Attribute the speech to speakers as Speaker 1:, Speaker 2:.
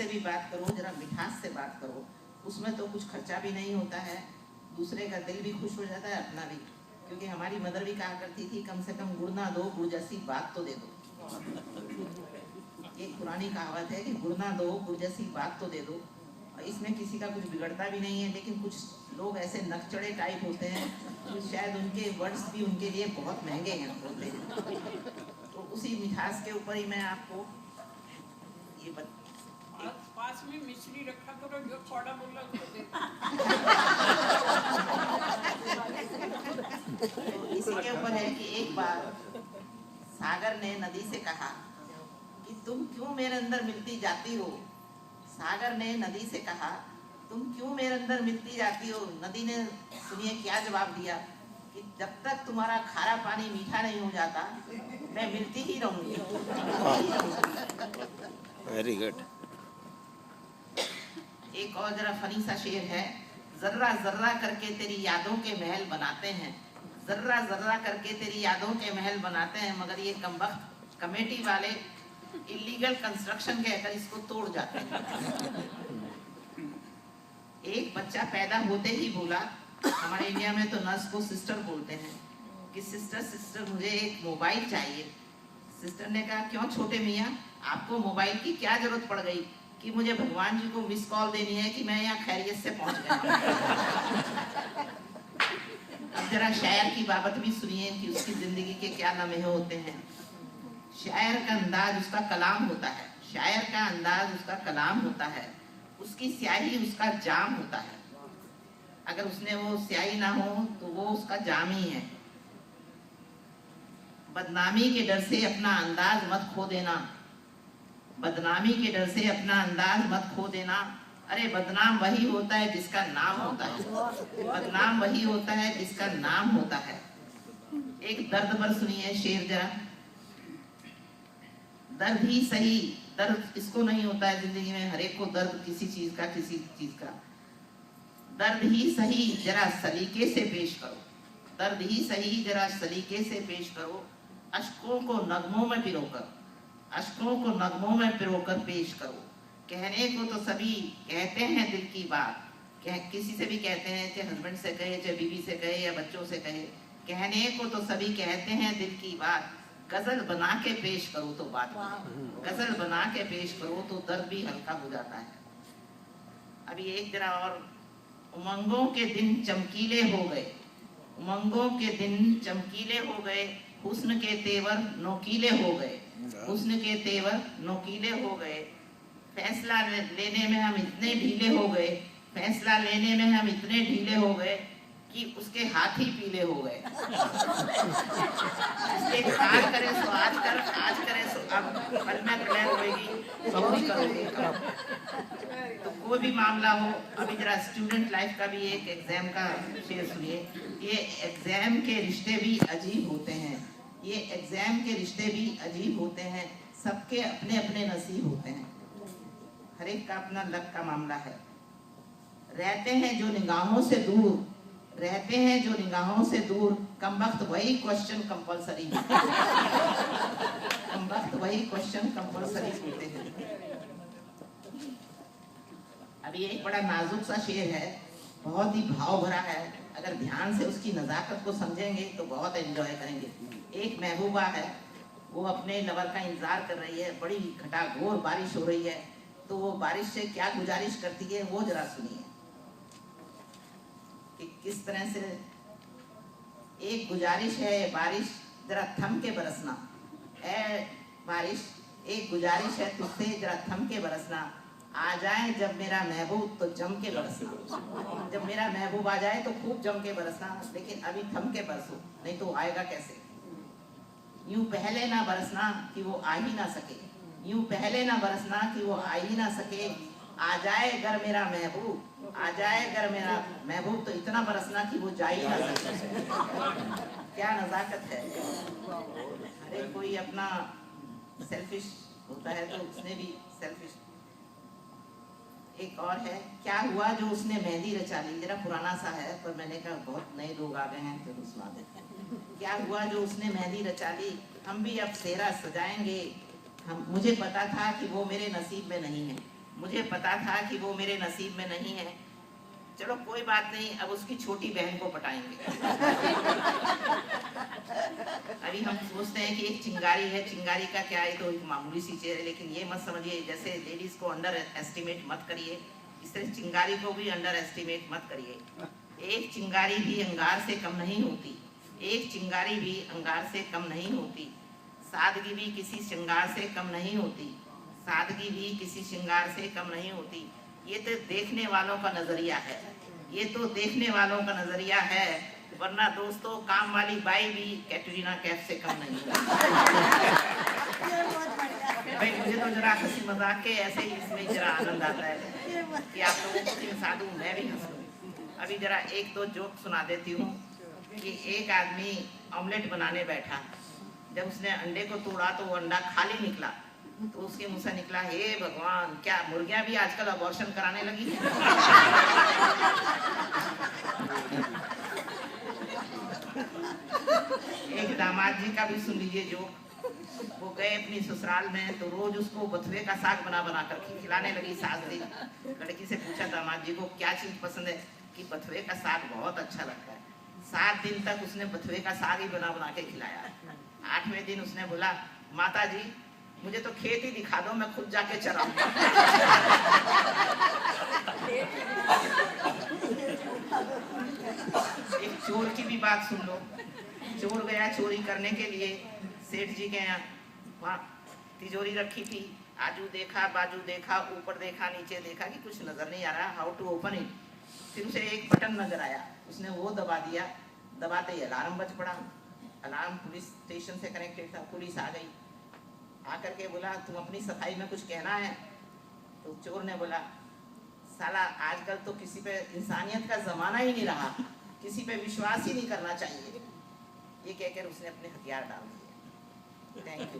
Speaker 1: से भी बात करो, जरा मिठास से बात करो। उसमें तो कुछ खर्चा भी नहीं होता है, दूसरे का दिल भी खुश हो जाता है, अपना भी। क्योंकि हमारी मदर भी कहा करती थी, कम से कम गुड़ ना दो, गुड़ जैसी बात तो दे दो। एक पुरानी कहावत है कि गुड़ ना दो, गुड़ जैसी बात तो दे दो। और इसमें किसी का कुछ बिगड़ता भी नहीं है, लेकिन कुछ लोग ऐसे नकचड़े टाइप होते हैं तो शायद उनके वर्ड्स भी उनके लिए बहुत महंगे हैं होते हैं। तो उसी मिठास के ऊपर ही मैं आपको ये
Speaker 2: पास में मिश्री रखा करो, जो थोड़ा बोला उसको दे।
Speaker 1: तो इसी के ऊपर है कि एक बार सागर ने नदी से कहा कि तुम क्यों मेरे अंदर मिलती जाती हो। सागर ने नदी से कहा, तुम क्यों मेरे अंदर मिलती जाती हो। नदी ने सुनिए क्या जवाब दिया कि जब तक तुम्हारा खारा पानी मीठा नहीं हो जाता, मैं मिलती ही रहूंगी।
Speaker 3: Very good.
Speaker 1: एक और जरा फनी सा शेर है। जर्रा जर्रा करके तेरी यादों के महल बनाते हैं, जर्रा जर्रा करके तेरी यादों के महल बनाते हैं, मगर ये कमबख्त कमेटी वाले इलीगल कंस्ट्रक्शन कहकर इसको तोड़ जाते हैं। एक बच्चा पैदा होते ही बोला, हमारे इंडिया में तो नर्स को सिस्टर बोलते हैं, कि सिस्टर सिस्टर मुझे एक मोबाइल चाहिए। सिस्टर ने कहा, क्यों छोटे मियाँ, आपको मोबाइल की क्या जरूरत पड़ गई? कि मुझे भगवान जी को मिस कॉल देनी है कि मैं यहाँ खैरियत से पहुंच गया। अब जरा शायर की बाबत भी सुनिए कि उसकी जिंदगी के क्या लम्हे होते हैं। शायर का अंदाज उसका कलाम होता है, शायर का अंदाज उसका कलाम होता है, उसकी स्याही उसका जाम होता है। अगर उसने वो स्याही ना हो तो वो उसका जाम ही है। बदनामी के डर से अपना अंदाज मत खो देना, बदनामी के डर से अपना अंदाज मत खो देना। अरे बदनाम वही होता है जिसका नाम होता है, बदनाम वही होता है जिसका नाम होता है। एक दर्द पर सुनिए शेर जरा। दर्द ही सही, दर्द इसको नहीं होता है जिंदगी में, हर एक को दर्द किसी चीज का, किसी चीज का। दर्द ही सही जरा सलीके से पेश करो, दर्द ही सही जरा सलीके से पेश करो। अश्कों को नगमों में पिरोकर, अश्कों को नगमों में पिरोकर पेश करो। कहने को तो सभी कहते हैं दिल की बात, किसी से भी कहते हैं, चाहे हस्बैंड से कहे, चाहे बीवी से कहे या बच्चों से कहे, कहने को तो सभी कहते हैं दिल की बात। गजल बना के पेश करो तो बात, गजल बना के पेश करो तो दर्द भी हल्का हो जाता है। अभी एक जरा और। उमंगों के दिन चमकीले हो गए, उमंगों के दिन चमकीले हो गए, हुस्न के तेवर नोकीले हो गए, हुस्न के तेवर नोकीले हो गए। फैसला लेने में हम इतने ढीले हो गए, फैसला लेने में हम इतने ढीले हो गए कि उसके हाथ ही पीले हो गए। इसलिए आज करे सो आज कर, आज करे सो अब, कल में प्रलय होगी सौरी करोगे कब। तो कोई भी मामला हो। अभी जरा स्टूडेंट लाइफ का भी एक एग्जाम का शेर सुनिए। ये एग्जाम के रिश्ते भी अजीब होते हैं, ये एग्जाम के रिश्ते भी अजीब होते हैं। सबके अपने अपने नसीब होते हैं, हर एक का अपना लक का मामला है। रहते हैं जो निगाहों से दूर, रहते हैं जो निगाहों से दूर, कम वक्त वही क्वेश्चन कंपलसरी, कम वक्त वही क्वेश्चन कंपलसरी होते हैं। अभी एक बड़ा नाजुक सा शेर है, बहुत ही भाव भरा है। अगर ध्यान से उसकी नजाकत को समझेंगे तो बहुत एंजॉय करेंगे। एक महबूबा है, वो अपने लवर का इंतजार कर रही है, बड़ी घटाघोर बारिश हो रही है, तो वो बारिश से क्या गुजारिश करती है वो जरा सुनिए कि किस तरह से। एक गुजारिश है बारिश जरा थम के बरसना, ऐ बारिश एक गुजारिश है तुझसे जरा थम के बरसना। आ जाए जब मेरा महबूब तो जम के बरसना, जब मेरा महबूब आ जाए तो खूब जम के बरसना, लेकिन अभी थम के बरसो, नहीं तो आएगा कैसे। यूं पहले ना बरसना कि वो आ ही ना सके, यूं पहले ना बरसना कि वो आ ही ना सके। आ जाए घर मेरा महबूब, आ जाए घर मेरा महबूब तो इतना बरसना कि वो जा ही ना सके। क्या नजाकत है। अरे कोई अपना सेल्फिश होता है तो उसने भी सेल्फिश। एक और है, क्या हुआ जो उसने मेहंदी रचा ली। जरा पुराना सा है पर मैंने कहा बहुत नए लोग आ गए हैं तो सुना देते हैं। क्या हुआ जो उसने मेहंदी रचा ली, हम भी अब सेहरा सजाएंगे। मुझे पता था कि वो मेरे नसीब में नहीं है, मुझे पता था कि वो मेरे नसीब में नहीं है। चलो कोई बात नहीं, अब उसकी छोटी बहन को पटाएंगे। अभी हम सोचते हैं कि एक चिंगारी है, चिंगारी का क्या है, तो एक मामूली सी चीज है, लेकिन ये मत समझिए जैसे लेडीज को अंडर एस्टिमेट मत करिए, इस तरह चिंगारी को भी अंडर एस्टिमेट मत करिए। एक चिंगारी भी अंगार से कम नहीं होती, एक चिंगारी भी अंगार से कम नहीं होती। सादगी भी किसी श्रृंगार से कम नहीं होती, सादगी भी किसी श्रृंगार से कम नहीं होती। ये तो देखने वालों का नजरिया है, ये तो देखने वालों का नजरिया है, वरना दोस्तों काम वाली बाई भी कैटरीना कैफ से कम नहीं है। भाई मुझे तो जरा हंसी मजाक के ऐसे ही इसमें जरा आनंद आता है कि आप लोगों को हंसा दूं, मैं भी हंसूं। अभी जरा एक दो जोक सुना देती हूँ कि एक आदमी ऑमलेट बनाने बैठा, जब उसने अंडे को तोड़ा तो वो अंडा खाली निकला, तो उसके मुंह से निकला, हे भगवान, क्या मुर्गियां भी आजकल अबॉर्शन कराने लगी हैं? एक दामाद जी का भी सुन लीजिए जोक। वो गए अपनी ससुराल में, तो रोज उसको बथुए का साग बना बना कर खिलाने लगी सास जी। लड़की से पूछा दामाद जी को क्या चीज पसंद है, कि बथुए का साग बहुत अच्छा लगता है। 7 दिन तक उसने बथुए का साग ही बना बना के खिलाया। 8वें दिन उसने बोला, माता जी मुझे तो खेत ही दिखा दो, मैं खुद जाके चराऊंगा। एक चोर की भी बात सुन लो। चोर गया चोरी करने के लिए सेठ जी के यहाँ, वहाँ तिजोरी रखी थी, आजू देखा बाजू देखा, ऊपर देखा नीचे देखा कि कुछ नजर नहीं आ रहा, हाउ टू ओपन इट। फिर उसे एक बटन नजर आया, उसने वो दबा दिया, दबाते ही अलार्म बज पड़ा। अलार्म पुलिस स्टेशन से कनेक्टेड था, पुलिस आ गई, आकर के बोला तुम अपनी सफाई में कुछ कहना है? तो चोर ने बोला, साला आजकल तो किसी पे इंसानियत का जमाना ही नहीं रहा, किसी पे विश्वास ही नहीं करना चाहिए। ये कहकर उसने अपने हथियार डाल दिए। Thank you.